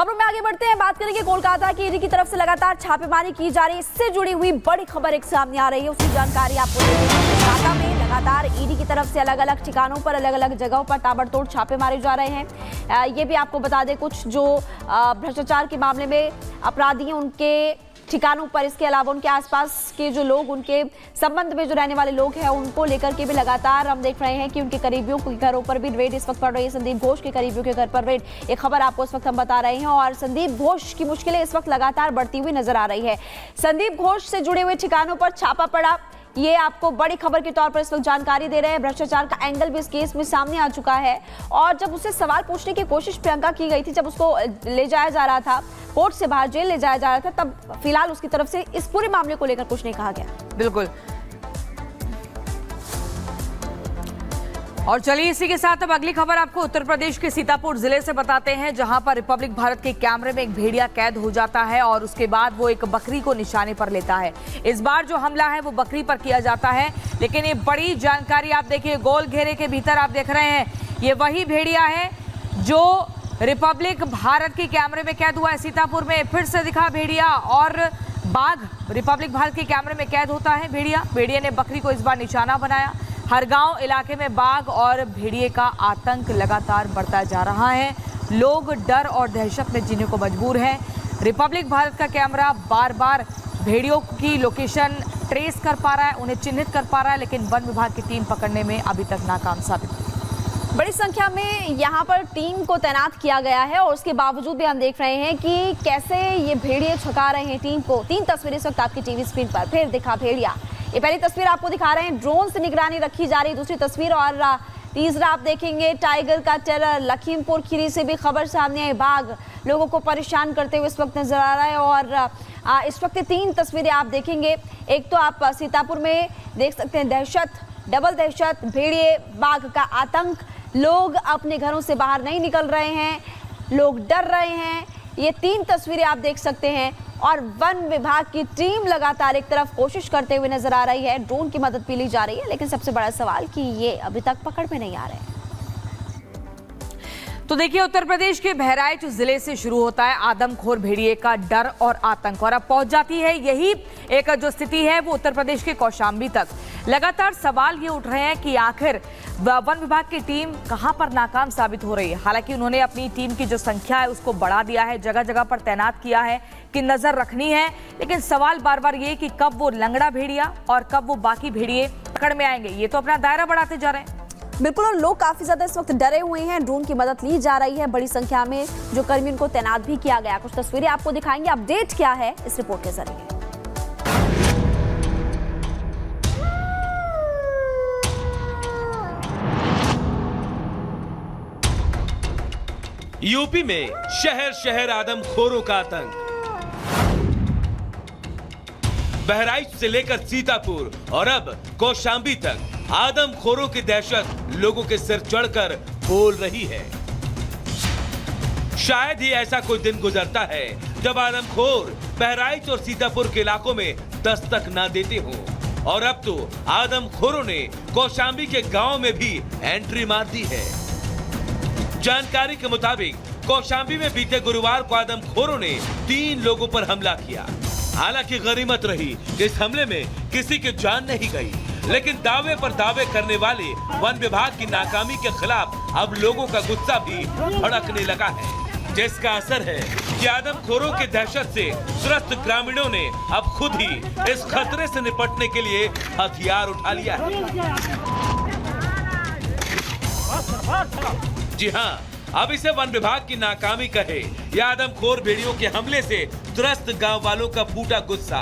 खबरों में आगे बढ़ते हैं, बात करेंगे कोलकाता की ईडी की तरफ से लगातार छापेमारी की जा रही है। इससे जुड़ी हुई बड़ी खबर एक सामने आ रही है, उसकी जानकारी आपको देते हैं। कोलकाता में लगातार ईडी की तरफ से अलग अलग ठिकानों पर, अलग अलग जगहों पर ताबड़तोड़ छापे मारे जा रहे हैं। ये भी आपको बता दें, कुछ जो भ्रष्टाचार के मामले में अपराधी हैं उनके ठिकानों पर, इसके अलावा उनके आसपास के जो लोग, उनके संबंध में जो रहने वाले लोग हैं, उनको लेकर के भी लगातार हम देख रहे हैं कि उनके करीबियों के घरों पर भी रेड इस वक्त पड़ रही है। संदीप घोष के करीबियों के घर पर रेड, एक खबर आपको इस वक्त हम बता रहे हैं। और संदीप घोष की मुश्किलें इस वक्त लगातार बढ़ती हुई नजर आ रही है। संदीप घोष से जुड़े हुए ठिकानों पर छापा पड़ा, ये आपको बड़ी खबर के तौर पर इस वक्त जानकारी दे रहे हैं। भ्रष्टाचार का एंगल भी इस केस में सामने आ चुका है। और जब उससे सवाल पूछने की कोशिश प्रियंका की गई थी, जब उसको ले जाया जा रहा था, कोर्ट से बाहर जेल ले जाया जा रहा था, तब फिलहाल उसकी तरफ से इस पूरे मामले को लेकर कुछ नहीं कहा गया। बिल्कुल। और चलिए इसी के साथ अब अगली खबर आपको उत्तर प्रदेश के सीतापुर जिले से बताते हैं, जहां पर रिपब्लिक भारत के कैमरे में एक भेड़िया कैद हो जाता है और उसके बाद वो एक बकरी को निशाने पर लेता है। इस बार जो हमला है वो बकरी पर किया जाता है, लेकिन ये बड़ी जानकारी आप देखिए, गोल घेरे के भीतर आप देख रहे हैं, ये वही भेड़िया है जो रिपब्लिक भारत के कैमरे में कैद हुआ है। सीतापुर में फिर से दिखा भेड़िया और बाघ रिपब्लिक भारत के कैमरे में कैद होता है। भेड़िया ने बकरी को इस बार निशाना बनाया। हर गांव इलाके में बाघ और भेड़िए का आतंक लगातार बढ़ता जा रहा है। लोग डर और दहशत में जीने को मजबूर हैं। रिपब्लिक भारत का कैमरा बार बार भेड़ियों की लोकेशन ट्रेस कर पा रहा है, उन्हें चिन्हित कर पा रहा है, लेकिन वन विभाग की टीम पकड़ने में अभी तक नाकाम साबित हुई। बड़ी संख्या में यहाँ पर टीम को तैनात किया गया है और उसके बावजूद भी हम देख रहे हैं कि कैसे ये भेड़िए छका रहे हैं टीम को। 3 तस्वीरें इस वक्त आपकी टीवी स्क्रीन पर, फिर दिखा भेड़िया। ये पहली तस्वीर आपको दिखा रहे हैं, ड्रोन से निगरानी रखी जा रही, दूसरी तस्वीर। और तीसरा आप देखेंगे टाइगर का टेरर। लखीमपुर खीरी से भी खबर सामने आई, बाघ लोगों को परेशान करते हुए इस वक्त नजर आ रहा है। और इस वक्त 3 तस्वीरें आप देखेंगे। एक तो आप सीतापुर में देख सकते हैं दहशत, डबल दहशत, भेड़िए बाघ का आतंक। लोग अपने घरों से बाहर नहीं निकल रहे हैं, लोग डर रहे हैं। ये 3 तस्वीरें आप देख सकते हैं। और वन विभाग की टीम लगातार एक तरफ कोशिश करते हुए नजर आ रही है, ड्रोन की मदद भी ली जा रही है, लेकिन सबसे बड़ा सवाल कि ये अभी तक पकड़ में नहीं आ रहे हैं। तो देखिए, उत्तर प्रदेश के बहराइच जिले से शुरू होता है आदमखोर भेड़िए का डर और आतंक, और अब पहुंच जाती है यही एक जो स्थिति है वो उत्तर प्रदेश के कौशाम्बी तक। लगातार सवाल ये उठ रहे हैं कि आखिर वन विभाग की टीम कहां पर नाकाम साबित हो रही है। हालांकि उन्होंने अपनी टीम की जो संख्या है उसको बढ़ा दिया है, जगह जगह पर तैनात किया है कि नजर रखनी है, लेकिन सवाल बार बार ये कि कब वो लंगड़ा भेड़िया और कब वो बाकी भेड़िए पकड़ में आएंगे। ये तो अपना दायरा बढ़ाते जा रहे हैं। बिल्कुल, और लोग काफी ज्यादा इस वक्त डरे हुए हैं। ड्रोन की मदद ली जा रही है, बड़ी संख्या में जो कर्मी उनको तैनात भी किया गया। कुछ तस्वीरें आपको दिखाएंगे, अपडेट क्या है इस रिपोर्ट के जरिए। यूपी में शहर शहर आदमखोरों का आतंक। बहराइच से लेकर सीतापुर और अब कौशाम्बी तक आदमखोरों की दहशत लोगों के सिर चढ़कर बोल रही है। शायद ही ऐसा कोई दिन गुजरता है जब आदमखोर बहराइच और सीतापुर के इलाकों में दस्तक ना देते हो। और अब तो आदमखोरों ने कौशाम्बी के गांव में भी एंट्री मार दी है। जानकारी के मुताबिक कौशाम्बी में बीते गुरुवार को आदमखोरों ने 3 लोगों पर हमला किया। हालांकि गनीमत रही कि इस हमले में किसी की जान नहीं गई, लेकिन दावे पर दावे करने वाले वन विभाग की नाकामी के खिलाफ अब लोगों का गुस्सा भी भड़कने लगा है, जिसका असर है कि आदमखोरों की दहशत से त्रस्त ग्रामीणों ने अब खुद ही इस खतरे से निपटने के लिए हथियार उठा लिया है। जी हाँ, अब इसे वन विभाग की नाकामी कहे या आदमखोर भेड़ियों के हमले से त्रस्त गांव वालों का फूटा गुस्सा,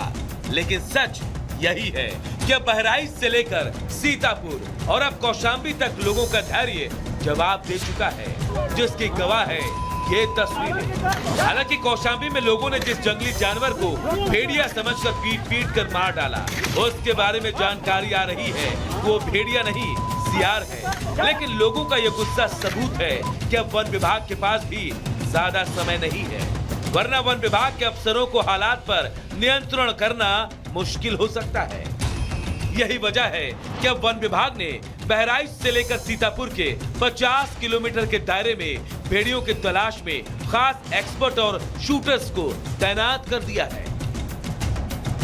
लेकिन सच यही है कि बहराइच से लेकर सीतापुर और अब कौशाम्बी तक लोगों का धैर्य जवाब दे चुका है, जिसकी गवाह है ये तस्वीरें। हालांकि कौशाम्बी में लोगों ने जिस जंगली जानवर को भेड़िया समझकर पीट कर मार डाला, उसके बारे में जानकारी आ रही है वो भेड़िया नहीं सियार है। लेकिन लोगों का ये गुस्सा सबूत है कि अब वन विभाग के पास भी ज्यादा समय नहीं है, वरना वन विभाग के अफसरों को हालात पर नियंत्रण करना मुश्किल हो सकता है। यही वजह है कि अब वन विभाग ने बहराइच से लेकर सीतापुर के 50 किलोमीटर के दायरे में भेड़ियों की तलाश में खास एक्सपर्ट और शूटर्स को तैनात कर दिया है।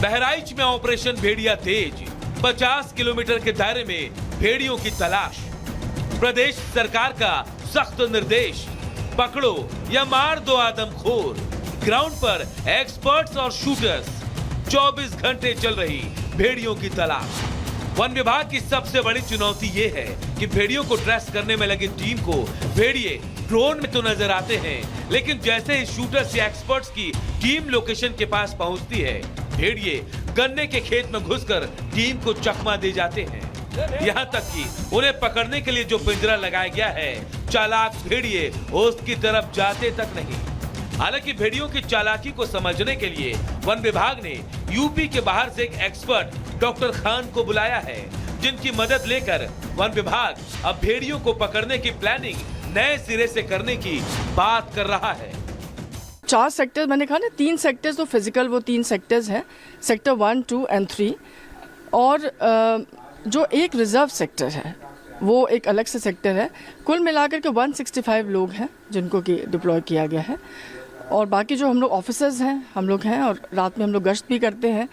बहराइच में ऑपरेशन भेड़िया तेज, 50 किलोमीटर के दायरे में भेड़ियों की तलाश। प्रदेश सरकार का सख्त निर्देश, पकड़ो या मार दो आदमखोर। ग्राउंड पर एक्सपर्ट्स और शूटर्स, 24 घंटे चल रही भेड़ियों की तलाश। वन विभाग की सबसे बड़ी चुनौती ये है कि भेड़ियों को ट्रेस करने में लगी टीम को भेड़िए ड्रोन में तो नजर आते हैं, लेकिन जैसे ही शूटर्स या एक्सपर्ट्स की टीम लोकेशन के पास पहुंचती है, भेड़िए गन्ने के खेत में घुसकर टीम को चकमा दे जाते हैं। यहाँ तक कि उन्हें पकड़ने के लिए जो पिंजरा लगाया गया है, चालाक भेड़िए उसकी तरफ जाते तक नहीं। हालांकि भेड़ियों की चालाकी को समझने के लिए वन विभाग ने यूपी के बाहर से एक एक्सपर्ट डॉक्टर खान को बुलाया है, जिनकी मदद लेकर वन विभाग अब भेड़ियों को पकड़ने की प्लानिंग नए सिरे से करने की बात कर रहा है। 4 सेक्टर मैंने कहा ना, 3 सेक्टर्स तो फिजिकल, वो 3 सेक्टर्स हैं, सेक्टर 1, 2 एंड 3, और जो एक रिजर्व सेक्टर है वो एक अलग से सेक्टर है। कुल मिलाकर के 165 लोग हैं जिनको कि डिप्लॉय किया गया है, और बाकी जो हम लोग ऑफिसर्स हैं हम लोग हैं, और रात में हम लोग गश्त भी करते हैं,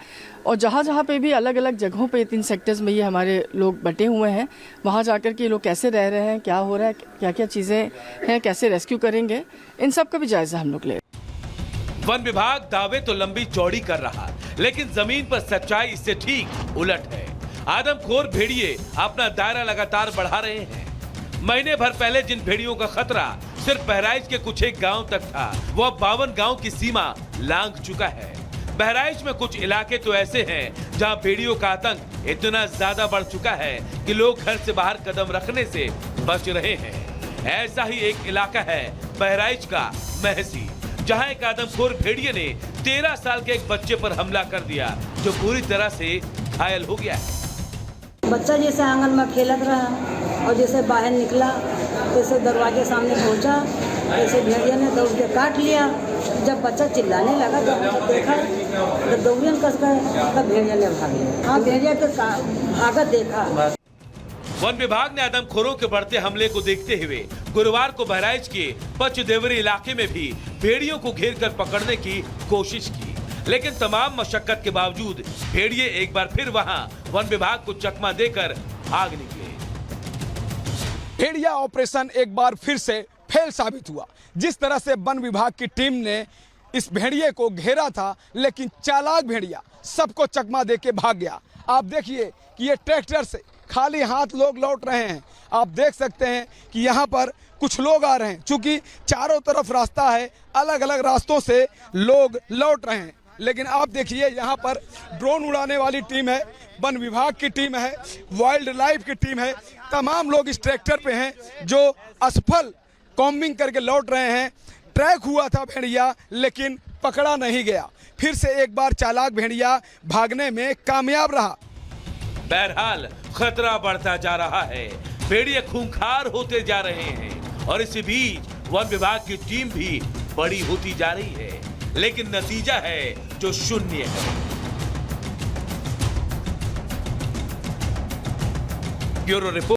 और जहाँ जहाँ पे भी अलग अलग जगहों पे 3 सेक्टर्स में ये हमारे लोग बटे हुए हैं, वहाँ जाकर के लोग कैसे रह रहे हैं, क्या हो रहा है, क्या क्या चीज़ें हैं, कैसे रेस्क्यू करेंगे, इन सब का भी जायजा हम लोग ले। वन विभाग दावे तो लंबी चौड़ी कर रहा, लेकिन जमीन पर सच्चाई इससे ठीक उलट है। आदमखोर भेड़िए अपना दायरा लगातार बढ़ा रहे हैं। महीने भर पहले जिन भेड़ियों का खतरा सिर्फ बहराइच के कुछ एक गांव तक था, वो अब 52 गांव की सीमा लांघ चुका है। बहराइच में कुछ इलाके तो ऐसे हैं जहां भेड़ियों का आतंक इतना ज्यादा बढ़ चुका है कि लोग घर से बाहर कदम रखने से बच रहे हैं। ऐसा ही एक इलाका है बहराइच का महसी, जहां एक आदमखोर भेड़िए ने 13 साल के एक बच्चे पर हमला कर दिया, जो पूरी तरह से घायल हो गया है। बच्चा जैसे आंगन में खेलत रहा और जैसे बाहर निकला, जैसे दरवाजे सामने पहुंचा, जैसे भेड़िया ने दौड़ के काट लिया। जब बच्चा चिल्लाने लगा तब देखा, जब दौड़ियन कस गए तब भेड़िया ने भाग लिया। हाँ, भेड़िया के भागत देखा। वन विभाग ने आदमखोरों के बढ़ते हमले को देखते हुए गुरुवार को बहराइच के पचदेवरी इलाके में भी भेड़ियों को घेर कर पकड़ने की कोशिश की, लेकिन तमाम मशक्कत के बावजूद भेड़िए एक बार फिर वहां वन विभाग को चकमा देकर भाग निकले। भेड़िया ऑपरेशन एक बार फिर से फेल साबित हुआ। जिस तरह से वन विभाग की टीम ने इस भेड़िए को घेरा था, लेकिन चालाक भेड़िया सबको चकमा देके भाग गया। आप देखिए कि ये ट्रैक्टर से खाली हाथ लोग लौट रहे हैं। आप देख सकते हैं कि यहाँ पर कुछ लोग आ रहे हैं, चूंकि चारों तरफ रास्ता है, अलग अलग रास्तों से लोग लौट रहे हैं। लेकिन आप देखिए यहाँ पर ड्रोन उड़ाने वाली टीम है, वन विभाग की टीम है, वाइल्ड लाइफ की टीम है, तमाम लोग इस ट्रैक्टर पे हैं जो असफल कॉम्बिंग करके लौट रहे हैं। ट्रैक हुआ था भेड़िया, लेकिन पकड़ा नहीं गया। फिर से एक बार चालाक भेड़िया भागने में कामयाब रहा। बहरहाल खतरा बढ़ता जा रहा है, भेड़िए खूंखार होते जा रहे हैं, और इसी बीच वन विभाग की टीम भी बड़ी होती जा रही है, लेकिन नतीजा है जो शून्य है। Bureau report.